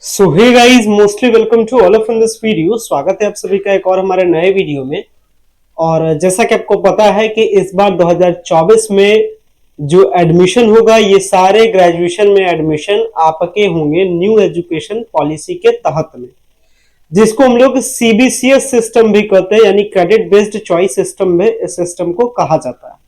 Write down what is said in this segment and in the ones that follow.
So hey guys, mostly welcome to all of in this video. स्वागत है आप सभी का एक और हमारे नए वीडियो में। और जैसा कि आपको पता है कि इस बार 2024 में जो एडमिशन होगा, ये सारे ग्रेजुएशन में एडमिशन आपके होंगे न्यू एजुकेशन पॉलिसी के तहत में, जिसको हम लोग सीबीसीएस सिस्टम भी कहते हैं, यानी क्रेडिट बेस्ड चॉइस सिस्टम में इस सिस्टम को कहा जाता है।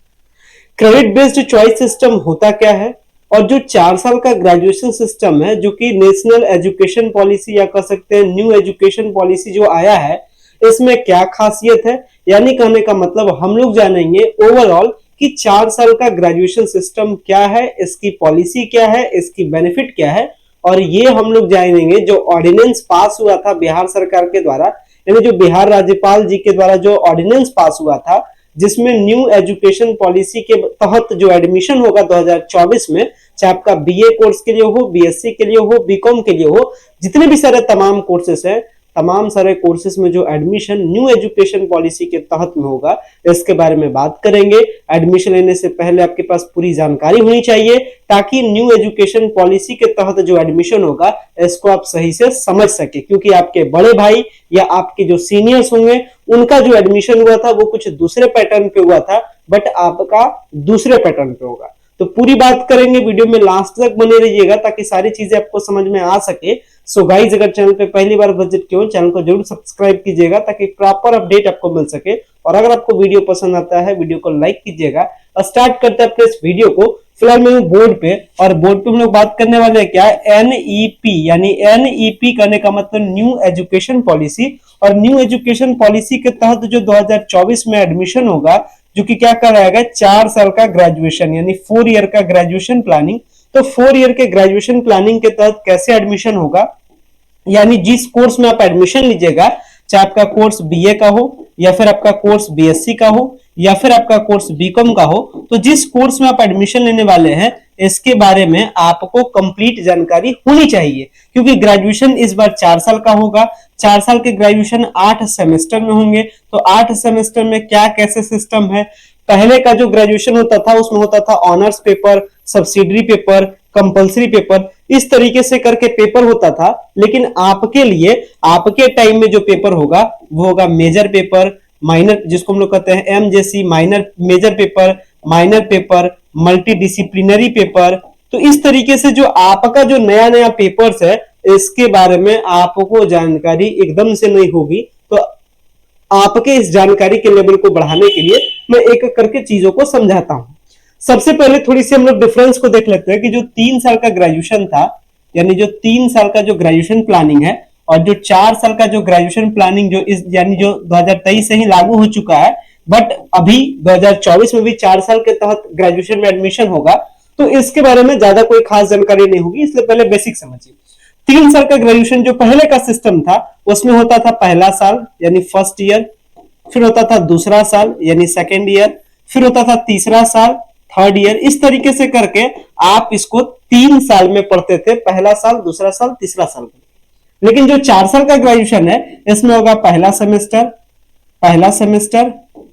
क्रेडिट बेस्ड चॉइस सिस्टम होता क्या है, और जो 4 साल का ग्रेजुएशन सिस्टम है, जो कि नेशनल एजुकेशन पॉलिसी या कह सकते हैं न्यू एजुकेशन पॉलिसी जो आया है, इसमें क्या खासियत है, यानी कहने का मतलब हम लोग जानेंगे ओवरऑल कि 4 साल का ग्रेजुएशन सिस्टम क्या है, इसकी पॉलिसी क्या है, इसकी बेनिफिट क्या है। और ये हम लोग जानेंगे जो ऑर्डिनेंस पास हुआ था बिहार सरकार के द्वारा, यानी जो बिहार राज्यपाल जी के द्वारा जो ऑर्डिनेंस पास हुआ था, जिसमें न्यू एजुकेशन पॉलिसी के तहत जो एडमिशन होगा 2024 में, चाहे आपका बीए कोर्स के लिए हो, बीएससी के लिए हो, बीकॉम के लिए हो, जितने भी सारे तमाम कोर्सेस हैं, तमाम सारे कोर्सेस में जो एडमिशन न्यू एजुकेशन पॉलिसी के तहत में होगा, इसके बारे में बात करेंगे। एडमिशन लेने से पहले आपके पास पूरी जानकारी होनी चाहिए, ताकि न्यू एजुकेशन पॉलिसी के तहत जो एडमिशन होगा इसको आप सही से समझ सके, क्योंकि आपके बड़े भाई या आपके जो सीनियर्स होंगे उनका जो एडमिशन हुआ था वो कुछ दूसरे पैटर्न पे हुआ था, बट आपका दूसरे पैटर्न पे होगा। तो पूरी बात करेंगे, वीडियो में लास्ट तक बने रहिएगा ताकि सारी चीजें आपको समझ में आ सके। सो गाइज, अगर चैनल पे पहली बार विजिट किए हो, चैनल को जरूर सब्सक्राइब कीजिएगा ताकि प्रॉपर अपडेट आपको मिल सके। और अगर आपको वीडियो पसंद आता है, वीडियो को लाइक कीजिएगा। स्टार्ट करते हैं अपने इस वीडियो को। फिलहाल मैं हूँ बोर्ड पे, और बोर्ड पे हम लोग बात करने वाले हैं क्या, एनईपी, यानी एनईपी करने का मतलब न्यू एजुकेशन पॉलिसी। और न्यू एजुकेशन पॉलिसी के तहत जो 2024 में एडमिशन होगा, जो कि क्या कराएगा, 4 साल का ग्रेजुएशन, यानी 4 ईयर का ग्रेजुएशन प्लानिंग। तो 4 ईयर के ग्रेजुएशन प्लानिंग के तहत कैसे एडमिशन होगा, यानी जिस कोर्स में आप एडमिशन लीजिएगा, चाहे आपका कोर्स बीए का हो, या फिर आपका कोर्स बीएससी का हो, या फिर आपका कोर्स बीकॉम का हो, तो जिस कोर्स में आप एडमिशन लेने वाले हैं इसके बारे में आपको कंप्लीट जानकारी होनी चाहिए, क्योंकि ग्रेजुएशन इस बार 4 साल का होगा। 4 साल के ग्रेजुएशन 8 सेमेस्टर में होंगे। तो 8 सेमेस्टर में क्या कैसे सिस्टम है, पहले का जो ग्रेजुएशन होता था उसमें होता था honours paper, subsidiary paper, compulsory paper, इस तरीके से करके पेपर होता था। लेकिन आपके लिए आपके टाइम में जो पेपर होगा वो होगा मेजर पेपर, माइनर, जिसको हम लोग कहते हैं MJC, minor major paper, minor paper, multidisciplinary paper. तो इस तरीके से जो आपका जो नया नया पेपर्स है, इसके बारे में आपको जानकारी एकदम से नहीं होगी। तो आपके इस जानकारी के लेवल को बढ़ाने के लिए मैं एक एक करके चीजों को समझाता हूं। सबसे पहले थोड़ी सी हम लोग डिफरेंस को देख लेते हैं कि जो 3 साल का ग्रेजुएशन था, यानी जो 3 साल का जो ग्रेजुएशन प्लानिंग है, और जो 4 साल का जो ग्रेजुएशन प्लानिंग जो इस यानी जो 2023 से ही लागू हो चुका है, बट अभी 2024 में भी 4 साल के तहत ग्रेजुएशन में एडमिशन होगा। तो इसके बारे में ज्यादा कोई खास जानकारी नहीं होगी, इसलिए पहले बेसिक समझिए। 3 साल का ग्रेजुएशन जो पहले का सिस्टम था, उसमें होता था पहला साल यानी फर्स्ट ईयर, फिर होता था दूसरा साल यानी सेकेंड ईयर, फिर होता था तीसरा साल, थर्ड ईयर। इस तरीके से करके आप इसको 3 साल में पढ़ते थे, पहला साल, दूसरा साल, तीसरा साल। लेकिन जो 4 साल का ग्रेजुएशन है, इसमें होगा पहला सेमेस्टर,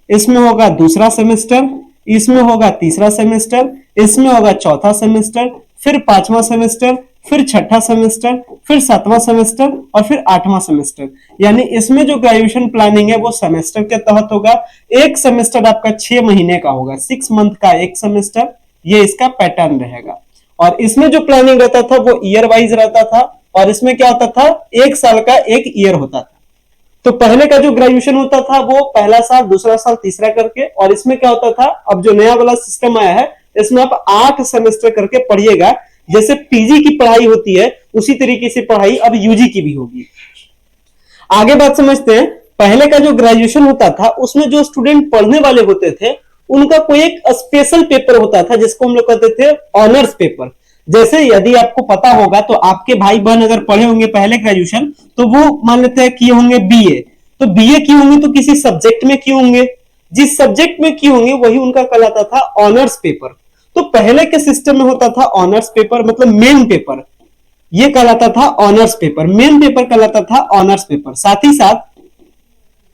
इसमें होगा दूसरा सेमेस्टर, इसमें होगा तीसरा सेमेस्टर, इसमें होगा चौथा सेमेस्टर, फिर 5वां सेमेस्टर, फिर 6ठा सेमेस्टर, फिर 7वां सेमेस्टर, और फिर 8वां सेमेस्टर। यानी इसमें जो ग्रेजुएशन प्लानिंग है वो सेमेस्टर के तहत होगा। एक सेमेस्टर आपका 6 महीने का होगा, 6 मंथ का एक सेमेस्टर, ये इसका पैटर्न रहेगा। और इसमें जो प्लानिंग रहता था वो ईयर वाइज रहता था, और इसमें क्या होता था, 1 साल का 1 ईयर होता था। तो पहले का जो ग्रेजुएशन होता था वो पहला साल, दूसरा साल, तीसरा करके, और इसमें क्या होता था, अब जो नया वाला सिस्टम आया है, इसमें आप 8 सेमेस्टर करके पढ़िएगा। जैसे पीजी की पढ़ाई होती है उसी तरीके से पढ़ाई अब यूजी की भी होगी। आगे बात समझते हैं। पहले का जो ग्रेजुएशन होता था उसमें जो स्टूडेंट पढ़ने वाले होते थे उनका कोई एक स्पेशल पेपर होता था, जिसको हम लोग कहते थे ऑनर्स पेपर। जैसे यदि आपको पता होगा तो आपके भाई बहन अगर पढ़े होंगे पहले ग्रेजुएशन, तो वो मान लेते हैं किए होंगे बीए, तो बीए किए होंगे तो किसी सब्जेक्ट में किए होंगे, जिस सब्जेक्ट में किए होंगे वही उनका कहलाता था ऑनर्स पेपर। तो पहले के सिस्टम में होता था ऑनर्स पेपर, मतलब मेन पेपर, ये कहलाता था ऑनर्स पेपर, मेन पेपर कहलाता था ऑनर्स पेपर। साथ ही साथ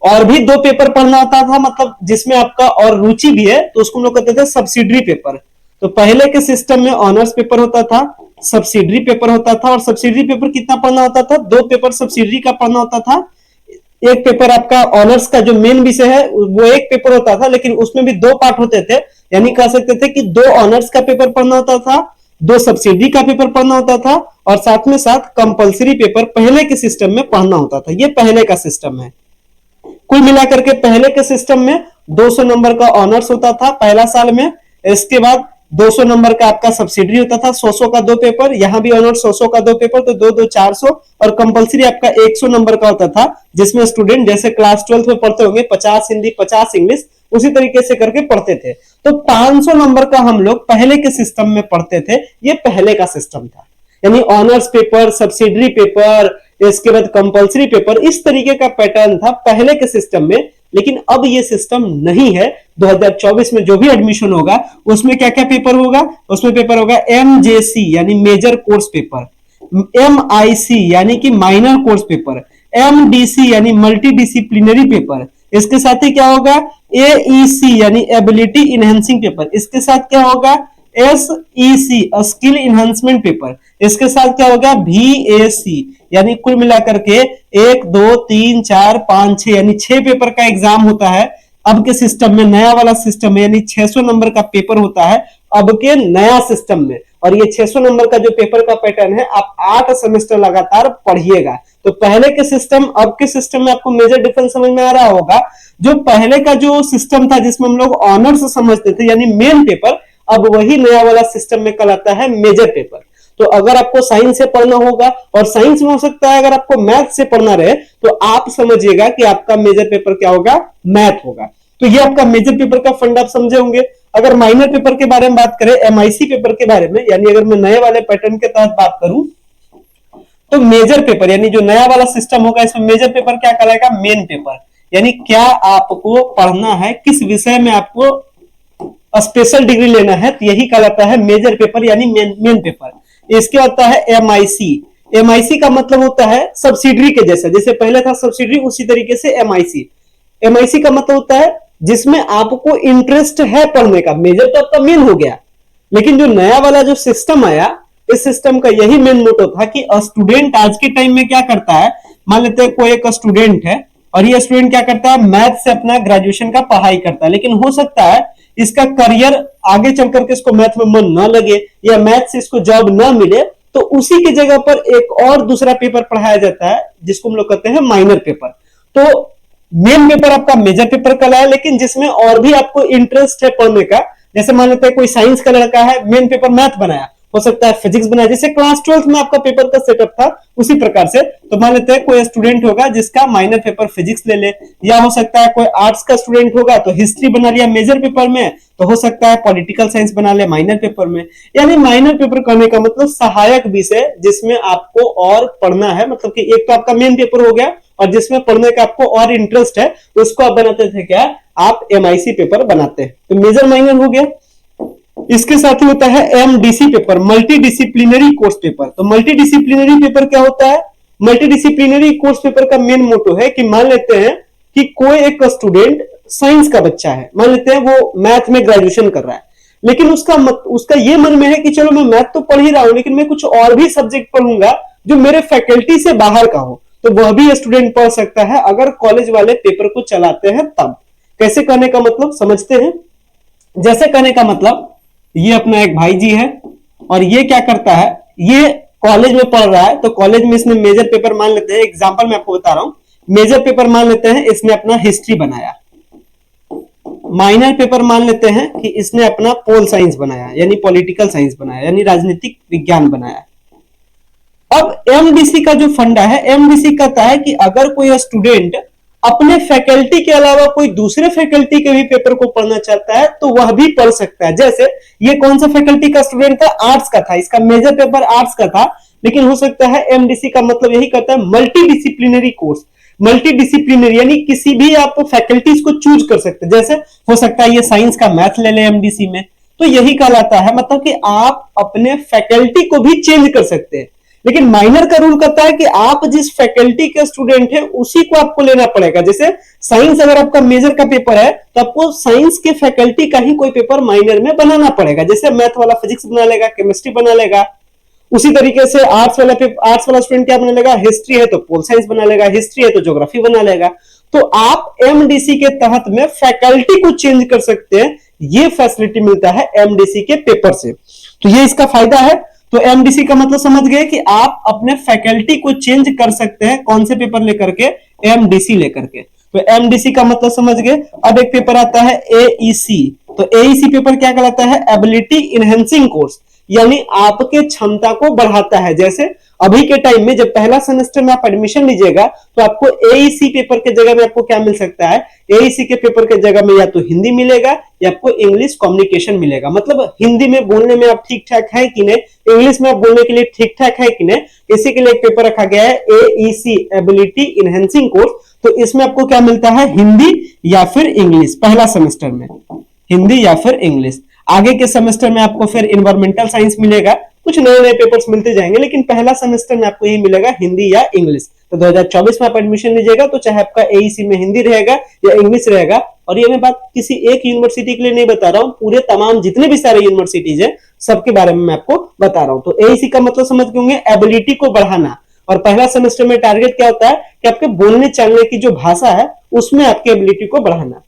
और भी 2 पेपर पढ़ना होता था, मतलब जिसमें आपका और रुचि भी है, तो उसको हम लोग कहते थे सब्सिडरी पेपर। तो पहले के सिस्टम में ऑनर्स पेपर होता था, सब्सिडरी पेपर होता था, और सब्सिडरी पेपर कितना पढ़ना होता था, 2 पेपर सब्सिडरी का पढ़ना होता था। एक पेपर आपका ऑनर्स का जो मेन विषय है वो एक पेपर होता था, लेकिन उसमें भी 2 पार्ट होते थे, यानी कह सकते थे कि 2 ऑनर्स का पेपर पढ़ना होता था, 2 सब्सिडी का पेपर पढ़ना होता था, और साथ में साथ कंपलसरी पेपर पहले के सिस्टम में पढ़ना होता था। ये पहले का सिस्टम है। कुल मिलाकर के पहले के सिस्टम में 200 नंबर का ऑनर्स होता था पहला साल में, इसके बाद 200 नंबर का आपका सब्सिडरी होता था, 100 का 2 पेपर, यहां भी ऑनर्स 100 का 2 पेपर, तो 2 400, और कंपलसरी आपका 100 नंबर का होता था, जिसमें स्टूडेंट जैसे क्लास 12 में पढ़ते होंगे 50 हिंदी 50 इंग्लिश, उसी तरीके से करके पढ़ते थे। तो 500 नंबर का हम लोग पहले के सिस्टम में पढ़ते थे। ये पहले का सिस्टम था, यानी ऑनर्स पेपर, सब्सिडरी पेपर, इसके बाद कंपलसरी पेपर, इस तरीके का पैटर्न था पहले के सिस्टम में। लेकिन अब ये सिस्टम नहीं है। 2024 में जो भी एडमिशन होगा उसमें क्या क्या पेपर होगा, उसमें पेपर होगा एमजेसी यानी मेजर कोर्स पेपर, एमआईसी यानी कि माइनर कोर्स पेपर, एमडीसी यानी मल्टी डिसिप्लिनरी पेपर, इसके साथ ही क्या होगा एईसी यानी एबिलिटी इनहेंसिंग पेपर, इसके साथ क्या होगा एसईसी स्किल इनहेंसमेंट पेपर, इसके साथ क्या होगा VAC, यानी कुल मिलाकर के 1 2 3 4 5 6 यानी 6 पेपर का एग्जाम होता है अब के सिस्टम में। नया वाला सिस्टम में यानी 600 नंबर का पेपर होता है अब के नया सिस्टम में, और ये 600 नंबर का जो पेपर का पैटर्न है आप 8 सेमेस्टर लगातार पढ़िएगा। तो पहले के सिस्टम अब के सिस्टम में आपको मेजर डिफरेंस समझ में आ रहा होगा। जो पहले का जो सिस्टम था जिसमें हम लोग ऑनर्स समझते थे यानी मेन पेपर, अब वही नया वाला सिस्टम में कहलाता है मेजर पेपर। तो अगर आपको साइंस से पढ़ना होगा, और साइंस में हो सकता है अगर आपको मैथ से पढ़ना रहे, तो आप समझिएगा कि आपका मेजर पेपर क्या होगा, मैथ होगा। तो ये आपका मेजर पेपर का फंड आप समझे होंगे। अगर माइनर पेपर के बारे में बात करें, एमआईसी पेपर के बारे में, यानी अगर मैं नए वाले पैटर्न के तहत बात करूं, तो मेजर पेपर यानी जो नया वाला सिस्टम होगा इसमें मेजर पेपर क्या कहलाएगा, मेन पेपर। यानी क्या आपको पढ़ना है, किस विषय में आपको स्पेशल डिग्री लेना है, तो यही कहलाता है मेजर पेपर यानी मेन पेपर। इसके होता है एमआईसी। एमआईसी का मतलब होता है सब्सिडरी के जैसा, जैसे पहले था सब्सिडरी उसी तरीके से एमआईसी। एमआईसी का मतलब होता है जिसमें आपको इंटरेस्ट है पढ़ने का। मेजर तो आपका मेन हो गया, लेकिन जो नया वाला जो सिस्टम आया, इस सिस्टम का यही मेन मोटो था कि स्टूडेंट आज के टाइम में क्या करता है, मान लेते हैं कोई एक स्टूडेंट है और ये स्टूडेंट क्या करता है, मैथ से अपना ग्रेजुएशन का पढ़ाई करता है, लेकिन हो सकता है इसका करियर आगे चल करके इसको मैथ में मन न लगे या मैथ से इसको जॉब न मिले, तो उसी की जगह पर एक और दूसरा पेपर पढ़ाया जाता है जिसको हम लोग कहते हैं माइनर पेपर। तो मेन पेपर आपका मेजर पेपर कहलाया, लेकिन जिसमें और भी आपको इंटरेस्ट है पढ़ने का, जैसे मान लेते हैं कोई साइंस का लड़का है, मेन पेपर मैथ बनाया, हो सकता है फिजिक्स बनाया, जैसे क्लास 12 में आपका पेपर का सेटअप था उसी प्रकार से। तो मान लेते हैं कोई स्टूडेंट होगा जिसका माइनर पेपर फिजिक्स ले ले, या हो सकता है कोई आर्ट्स का स्टूडेंट होगा तो हिस्ट्री बना लिया मेजर पेपर में, तो हो सकता है पॉलिटिकल साइंस बना ले माइनर पेपर में। यानी माइनर पेपर कहने का मतलब सहायक विषय जिसमें आपको और पढ़ना है, मतलब कि एक तो आपका मेन पेपर हो गया और जिसमें पढ़ने का आपको और इंटरेस्ट है, तो उसको आप बनाते थे क्या, आप एमआईसी पेपर बनाते हैं। तो मेजर माइनर हो गया। इसके साथ ही होता है MDC paper, multi disciplinary course paper. तो मल्टी डिसिप्लिनरी पेपर क्या होता है, मल्टी डिसिप्लिनरी कोर्स पेपर का मेन मोटो है कि मान लेते हैं कि कोई एक स्टूडेंट साइंस का बच्चा है, मान लेते हैं वो मैथ में ग्रेजुएशन कर रहा है, लेकिन उसका ये मन में है कि चलो मैं मैथ तो पढ़ ही रहा हूं, लेकिन मैं कुछ और भी सब्जेक्ट पढ़ूंगा जो मेरे फैकल्टी से बाहर का हो, तो वह भी स्टूडेंट पढ़ सकता है अगर कॉलेज वाले पेपर को चलाते हैं तब। कैसे कहने का मतलब समझते हैं, जैसे कहने का मतलब ये अपना एक भाई जी है और ये क्या करता है, ये कॉलेज में पढ़ रहा है, तो कॉलेज में इसने मेजर पेपर मान लेते हैं, एग्जांपल मैं आपको बता रहा हूं, मेजर पेपर मान लेते हैं इसने अपना हिस्ट्री बनाया, माइनर पेपर मान लेते हैं कि इसने अपना पोल साइंस बनाया यानी पॉलिटिकल साइंस बनाया यानी राजनीतिक विज्ञान बनाया। अब एमडीसी का जो फंडा है, एमडीसी कहता है कि अगर कोई स्टूडेंट अपने फैकल्टी के अलावा कोई दूसरे फैकल्टी के भी पेपर को पढ़ना चाहता है तो वह भी पढ़ सकता है। जैसे ये कौन सा फैकल्टी का स्टूडेंट था, आर्ट्स का था, इसका मेजर पेपर आर्ट्स का था, लेकिन हो सकता है एमडीसी का मतलब यही कहता है multi disciplinary course. Multi disciplinary यानी किसी भी आप फैकल्टीज को चूज कर सकते हैं, जैसे हो सकता है ये साइंस का मैथ ले ले एमडीसी में, तो यही कहलाता है, मतलब कि आप अपने फैकल्टी को भी चेंज कर सकते हैं। लेकिन माइनर का रूल कहता है कि आप जिस फैकल्टी के स्टूडेंट हैं उसी को आपको लेना पड़ेगा। जैसे साइंस अगर आपका मेजर का पेपर है तो आपको साइंस के फैकल्टी का ही कोई पेपर माइनर में बनाना पड़ेगा, जैसे मैथ वाला फिजिक्स बना लेगा, केमिस्ट्री बना लेगा, उसी तरीके से आर्ट्स वाला स्टूडेंट क्या बना लेगा, हिस्ट्री है तो पोल साइंस बना लेगा, हिस्ट्री है तो ज्योग्राफी बना लेगा। तो आप एमडीसी के तहत में फैकल्टी को चेंज कर सकते हैं, ये फैसिलिटी मिलता है एमडीसी के पेपर से। तो ये इसका फायदा है। तो एमडीसी का मतलब समझ गए कि आप अपने फैकल्टी को चेंज कर सकते हैं, कौन से पेपर लेकर के, एमडीसी लेकर के। तो एमडीसी का मतलब समझ गए। अब एक पेपर आता है एईसी। तो एईसी पेपर क्या कहलाता है, एबिलिटी इनहेंसिंग कोर्स, यानी आपके क्षमता को बढ़ाता है। जैसे अभी के टाइम में जब पहला सेमेस्टर में आप एडमिशन लीजिएगा तो आपको एईसी पेपर के जगह में आपको क्या मिल सकता है, एईसी के पेपर के जगह में या तो हिंदी मिलेगा या आपको इंग्लिश कम्युनिकेशन मिलेगा। मतलब हिंदी में बोलने में आप ठीक ठाक है कि नहीं, इंग्लिश में आप बोलने के लिए ठीक ठाक है कि नहीं, इसी के लिए एक पेपर रखा गया है एईसी, एबिलिटी इनहेंसिंग कोर्स। तो इसमें आपको क्या मिलता है, हिंदी या फिर इंग्लिश, पहला सेमेस्टर में हिंदी या फिर इंग्लिश। आगे के सेमेस्टर में आपको फिर इन्वायरमेंटल साइंस मिलेगा, कुछ नए नए पेपर्स मिलते जाएंगे, लेकिन पहला सेमेस्टर में आपको यही मिलेगा, हिंदी या इंग्लिश। तो 2024 में आप एडमिशन लीजिएगा तो चाहे आपका एईसी में हिंदी रहेगा या इंग्लिश रहेगा। और ये मैं बात किसी एक यूनिवर्सिटी के लिए नहीं बता रहा हूँ, पूरे तमाम जितने भी सारे यूनिवर्सिटीज है सबके बारे में मैं आपको बता रहा हूँ। तो एईसी का मतलब समझ गए होंगे, एबिलिटी को बढ़ाना। और पहला सेमेस्टर में टारगेट क्या होता है कि आपके बोलने चलने की जो भाषा है उसमें आपकी एबिलिटी को बढ़ाना।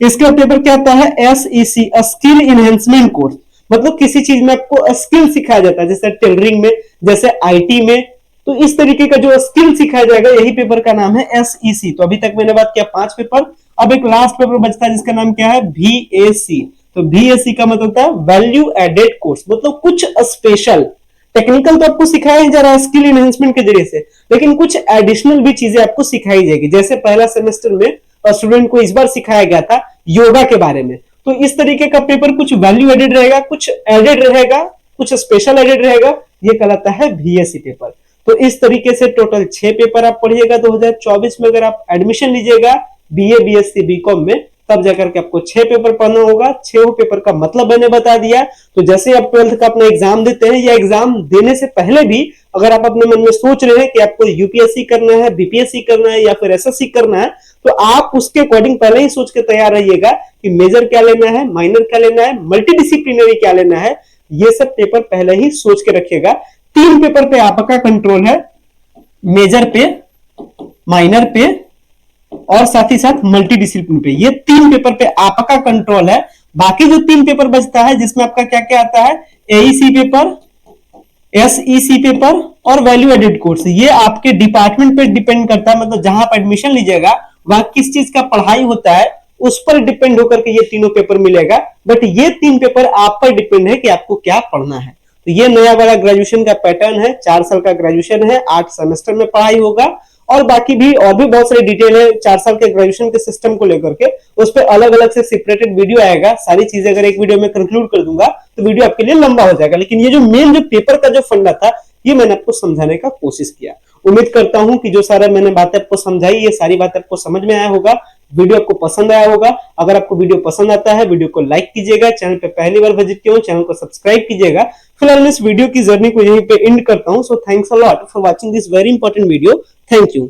इसका पेपर क्या आता है, एसईसी, स्किल इनहेंसमेंट कोर्स। मतलब किसी चीज में आपको स्किल सिखाया जाता है, जैसे टेलरिंग में, जैसे आईटी में। तो इस तरीके का जो स्किल सिखाया जाएगा, यही पेपर का नाम है एसईसी। तो अभी तक मैंने बात किया 5 पेपर, अब एक लास्ट पेपर बचता है जिसका नाम क्या है, VAC। तो VAC का मतलब होता है वैल्यू एडेड कोर्स, मतलब कुछ स्पेशल। टेक्निकल तो आपको सिखाया ही जा रहा है स्किल इनहेंसमेंट के जरिए से, लेकिन कुछ एडिशनल भी चीजें आपको सिखाई जाएगी। जैसे पहला सेमेस्टर में स्टूडेंट को इस बार सिखाया गया था योगा के बारे में, तो इस तरीके का पेपर कुछ वैल्यू एडेड रहेगा, कुछ एडेड रहेगा, कुछ स्पेशल एडेड रहेगा, ये कहलाता है VAC पेपर। तो इस तरीके से टोटल 6 पेपर आप पढ़िएगा 2024 में। अगर आप एडमिशन लीजिएगा BA BSc BCom में, तब जाकर के आपको 6 पेपर पढ़ना होगा। 6 पेपर का मतलब मैंने बता दिया। तो जैसे आप 12th का अपना एग्जाम देते हैं या एग्जाम देने से पहले भी अगर आप अपने मन में सोच रहे हैं कि आपको यूपीएससी करना है, बीपीएससी करना है या फिर एसएससी करना है, तो आप उसके अकॉर्डिंग पहले ही सोच के तैयार रहिएगा कि मेजर क्या लेना है, माइनर क्या लेना है, मल्टीडिसिप्लिनरी क्या लेना है। ये सब पेपर पहले ही सोच के रखिएगा। 3 पेपर पे आपका कंट्रोल है, मेजर पे, माइनर पे और साथ ही साथ मल्टी डिसिप्लिन पे। ये 3 पेपर पे आपका कंट्रोल है। बाकी जो 3 पेपर बचता है जिसमें आपका क्या क्या आता है, एईसी पेपर, एसईसी पेपर और वैल्यू एडेड कोर्स, ये आपके डिपार्टमेंट पे डिपेंड करता है। मतलब जहां आप एडमिशन लीजिएगा वहां किस चीज का पढ़ाई होता है उस पर डिपेंड होकर के ये तीनों पेपर मिलेगा। बट ये 3 पेपर आप पर डिपेंड है कि आपको क्या पढ़ना है। तो ये नया वाला ग्रेजुएशन का पैटर्न है। 4 साल का ग्रेजुएशन है, 8 सेमेस्टर में पढ़ाई होगा और बाकी भी और भी बहुत सारी डिटेल है 4 साल के ग्रेजुएशन के सिस्टम को लेकर के। उस पर अलग अलग से सेपरेटेड वीडियो आएगा। सारी चीजें अगर एक वीडियो में कंक्लूड कर दूंगा तो वीडियो आपके लिए लंबा हो जाएगा। लेकिन ये जो मेन जो पेपर का जो फंडा था ये मैंने आपको समझाने का कोशिश किया। उम्मीद करता हूं कि जो सारा मैंने बातें आपको समझाई ये सारी बातें आपको समझ में आया होगा, वीडियो आपको पसंद आया होगा। अगर आपको वीडियो पसंद आता है वीडियो को लाइक कीजिएगा, चैनल पे पहली बार विजिट किया हो चैनल को सब्सक्राइब कीजिएगा। फिलहाल मैं इस वीडियो की जर्नी को यहीं पे एंड करता हूं। So thanks a lot for watching this very important video. Thank you.